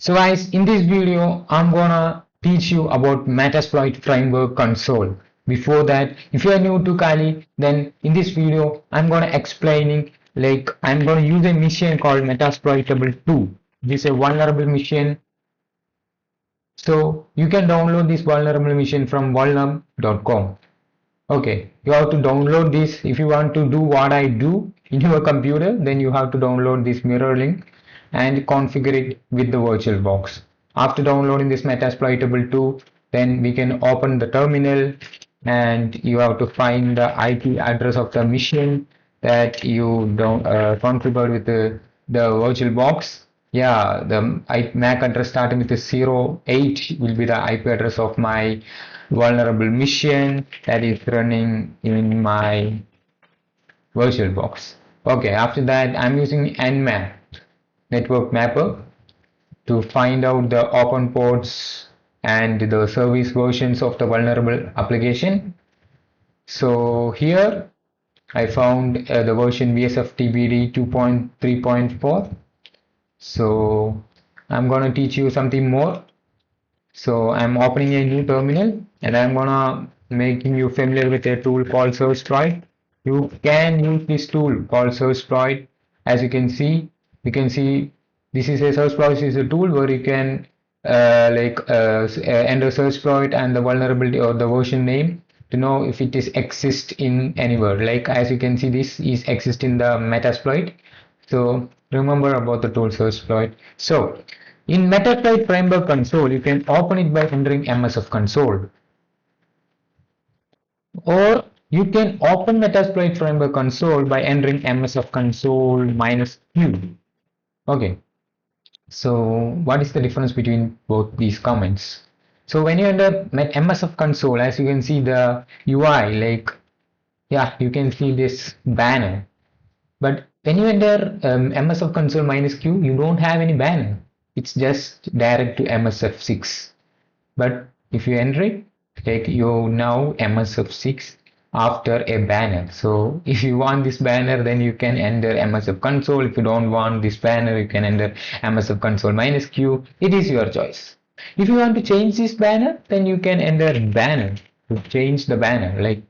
So guys, in this video, I'm gonna teach you about Metasploit framework console. Before that, if you are new to Kali, then in this video, I'm gonna explaining like I'm gonna use a mission called Metasploitable 2. This is a vulnerable mission. So you can download this vulnerable mission from vulnerable.com. Okay, you have to download this. If you want to do what I do in your computer, then you have to download this mirror link and configure it with the VirtualBox. After downloading this Metasploitable 2, then we can open the terminal and you have to find the IP address of the machine that you don't configured with the VirtualBox. Yeah, the MAC address starting with the 08 will be the IP address of my vulnerable machine that is running in my VirtualBox. Okay, after that I'm using Nmap network mapper to find out the open ports and the service versions of the vulnerable application. So here I found the version VSFTBD 2.3.4. So I'm gonna teach you something more. So I'm opening a new terminal and I'm gonna making you familiar with a tool called Metasploit. You can use this tool called Metasploit. As you can see, this is a Metasploit is a tool where you can enter Metasploit and the vulnerability or the version name to know if it is exist in anywhere. Like as you can see, this is exist in the Metasploit. So remember about the tool Metasploit. So in Metasploit framework console, you can open it by entering MSF console, or you can open Metasploit framework console by entering MSF console -q. Okay, so what is the difference between both these comments? So when you enter MSF console, as you can see the UI, like yeah, you can see this banner. But when you enter MSF console -q, you don't have any banner. It's just direct to MSF6. But if you enter it, like you now MSF6 after a banner. So if you want this banner, then you can enter MSF console. If you don't want this banner, you can enter MSF console -q. It is your choice. If you want to change this banner, then you can enter banner to change the banner. Like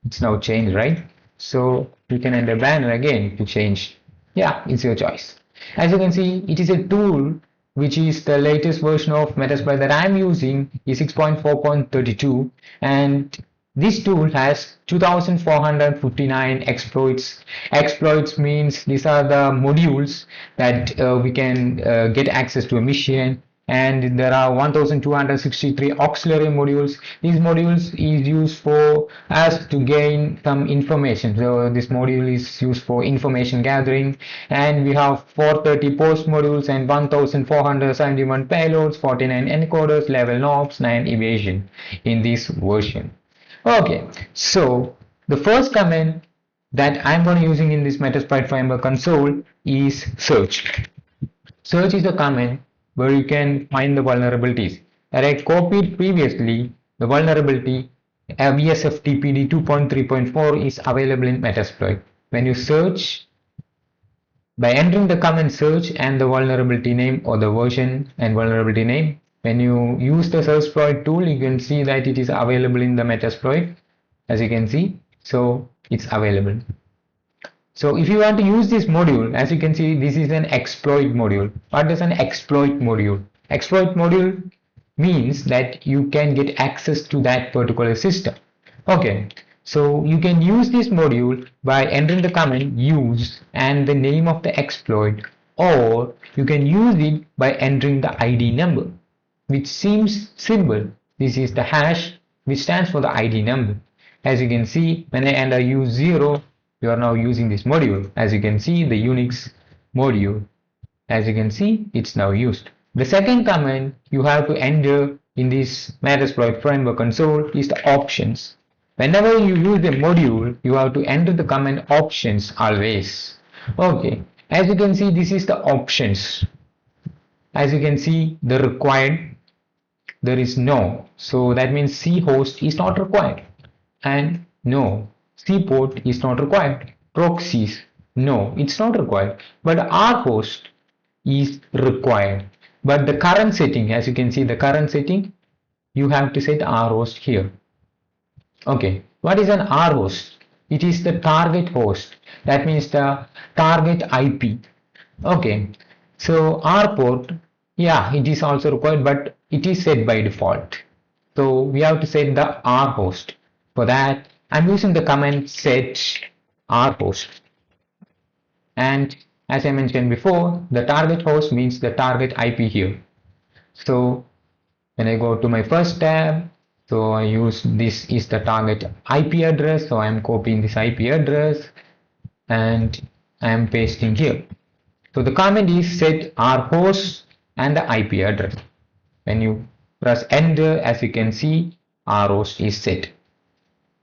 it's now changed, right? So you can enter banner again to change. Yeah, it's your choice. As you can see, it is a tool which is the latest version of Metasploit that I'm using is 6.4.32, and this tool has 2459 exploits. Exploits means these are the modules that we can get access to a mission, and there are 1263 auxiliary modules. These modules is used for us to gain some information. So this module is used for information gathering, and we have 430 post modules and 1471 payloads, 49 encoders, level knobs, 9 evasion in this version. Okay, so the first command that I'm going to using in this Metasploit framework console is search. Search is a command where you can find the vulnerabilities. As I copied previously, the vulnerability VSFTPD 2.3.4 is available in Metasploit. When you search, by entering the command search and the vulnerability name or the version and vulnerability name, when you use the Metasploit tool, you can see that it is available in the Metasploit, as you can see. So it's available. So if you want to use this module, as you can see, this is an exploit module. What is an exploit module? Exploit module means that you can get access to that particular system. Okay, so you can use this module by entering the command use and the name of the exploit, or you can use it by entering the ID number, which seems simple. This is the hash, which stands for the ID number. As you can see, when I enter use 0, you are now using this module. As you can see, the Unix module, as you can see, it's now used. The second command you have to enter in this Metasploit framework console is the options. Whenever you use the module, you have to enter the command options always. Okay, as you can see, this is the options. As you can see, the required, there is no. So that means C host is not required. And no, C port is not required. Proxies, no, it's not required. But R host is required. But the current setting, as you can see, the current setting, you have to set rhost here. Okay, what is an rhost? It is the target host. That means the target IP. Okay, so R port, yeah, it is also required, but it is set by default. So we have to set the R host. For that, I'm using the command set R host. And as I mentioned before, the target host means the target IP here. So when I go to my first tab, so I use this is the target IP address. So I'm copying this IP address and I'm pasting here. So the command is set R host and the IP address. When you press enter, as you can see, R host is set.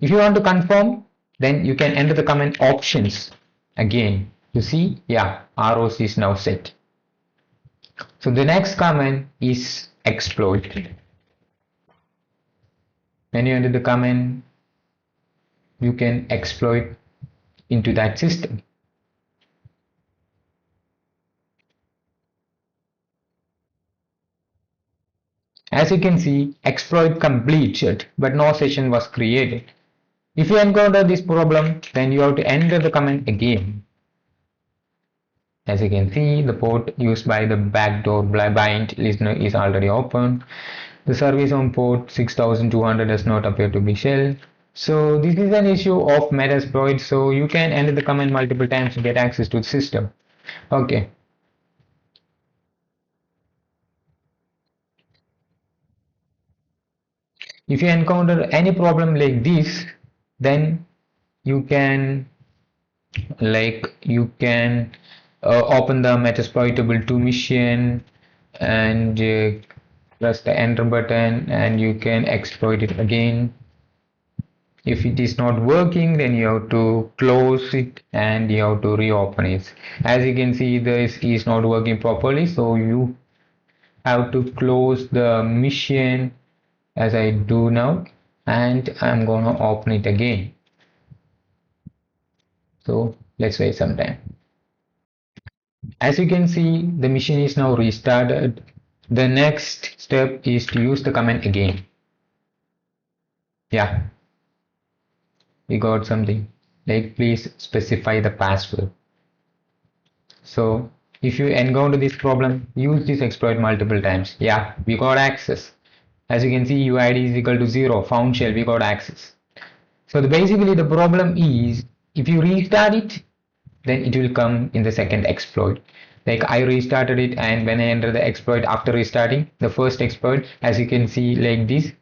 If you want to confirm, then you can enter the command options again. You see, yeah, R host is now set. So the next command is exploit. When you enter the command, you can exploit into that system. As you can see, exploit completed, but no session was created. If you encounter this problem, then you have to enter the command again. As you can see, the port used by the backdoor bind listener is already open. The service on port 6200 does not appear to be shell. So this is an issue of Metasploit. So you can enter the command multiple times to get access to the system. Okay. If you encounter any problem like this, then you can open the Metasploitable 2 mission and press the enter button and you can exploit it again. If it is not working, then you have to close it and you have to reopen it. As you can see, this is not working properly, so you have to close the mission as I do now, and I'm gonna open it again. So let's wait some time. As you can see, the machine is now restarted. The next step is to use the command again. Yeah, we got something like please specify the password. So if you encounter this problem, use this exploit multiple times. Yeah, we got access. As you can see, UID is equal to 0, found shell, we got access. So basically the problem is if you restart it, then it will come in the second exploit. Like I restarted it, and when I enter the exploit after restarting, the first exploit, as you can see like this,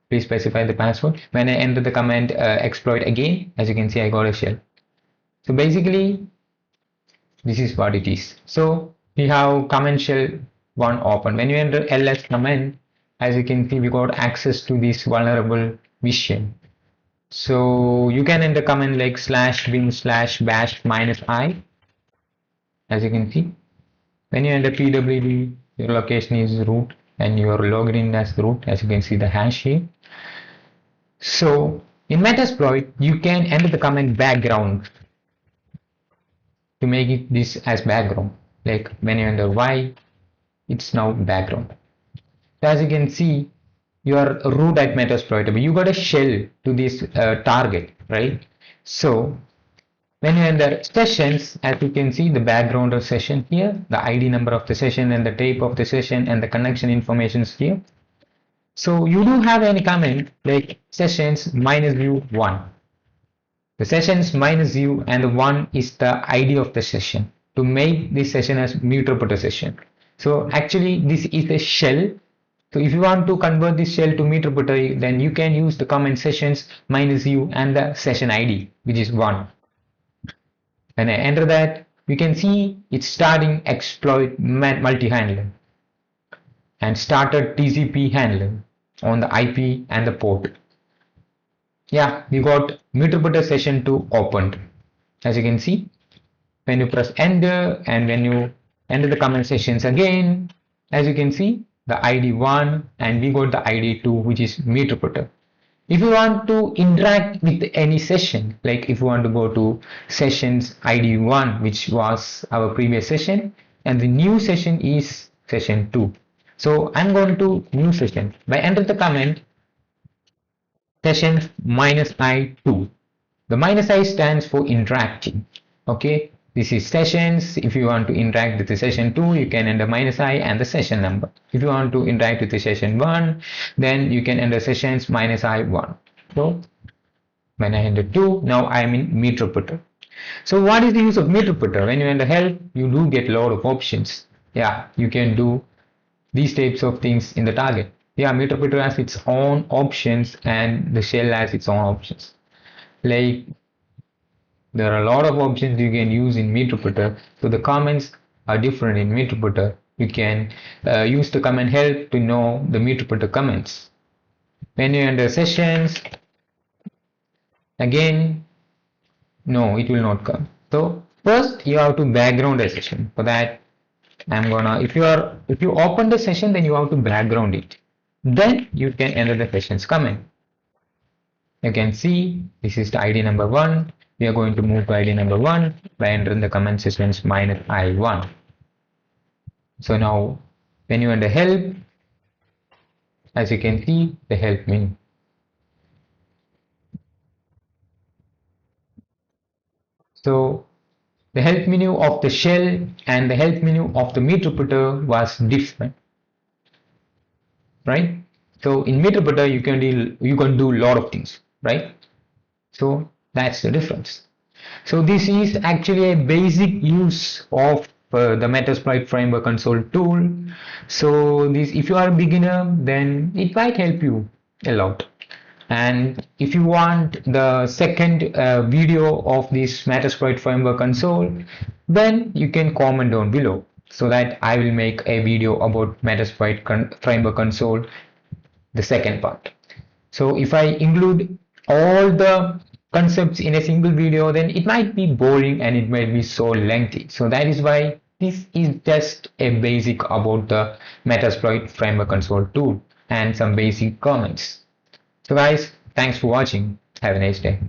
please specify the password. When I enter the command exploit again, as you can see, I got a shell. So basically, this is what it is. So we have command shell 1 open. When you enter ls command, as you can see, we got access to this vulnerable vision. So you can enter command like /bin/bash -i. As you can see, when you enter pwd, your location is root and you are logged in as root. As you can see the hash here. So in Metasploit, you can enter the command background to make it this as background. Like when you enter y, it's now background. So as you can see, your root at Metasploit, you got a shell to this target, right? So when you enter sessions, as you can see the background of session here, the ID number of the session and the type of the session and the connection information is here. So you do have any comment like sessions -u1. The sessions -u and the 1 is the ID of the session to make this session as mutreporter session. So actually this is a shell. So if you want to convert this shell to mutreporter, then you can use the command sessions -u and the session ID, which is 1. When I enter that, you can see it's starting exploit multi-handler and started TCP handler on the IP and the port. Yeah, we got mutreporter session 2 opened. As you can see, when you press enter and when you enter the command sessions again, as you can see the ID 1 and we got the ID 2, which is mutreporter. If you want to interact with any session, like if you want to go to sessions ID 1, which was our previous session, and the new session is session 2. So I'm going to new session. By enter the comment session -I2. The -I stands for interacting. Okay, this is sessions. If you want to interact with the session 2, you can enter -I and the session number. If you want to interact with the session 1, then you can enter sessions -I1. So when I enter 2, now I am in Metasploit. So what is the use of Metasploit? When you enter help, you do get a lot of options. Yeah, you can do these types of things in the target. Yeah, Metasploit has its own options and the shell has its own options. Like there are a lot of options you can use in Metasploit. So the comments are different in Metasploit. You can use the command help to know the Metasploit comments. When you enter sessions, again, no, it will not come. So first you have to background a session. For that, I'm gonna if you open the session, then you have to background it. Then you can enter the sessions comment. You can see this is the ID number 1. We are going to move to ID number 1 by entering the comment sessions -I1. So now when you enter help, as you can see the help menu. So the help menu of the shell and the help menu of the Metasploit was different, right? So in Metasploit you can do a lot of things, right? So that's the difference. So this is actually a basic use of the Metasploit framework console tool. So this, if you are a beginner, then it might help you a lot. And if you want the second video of this Metasploit framework console, then you can comment down below so that I will make a video about Metasploit framework console, the second part. So if I include all the concepts in a single video, then it might be boring and it might be so lengthy. So that is why this is just a basic about the Metasploit framework console tool and some basic comments. So guys, thanks for watching. Have a nice day.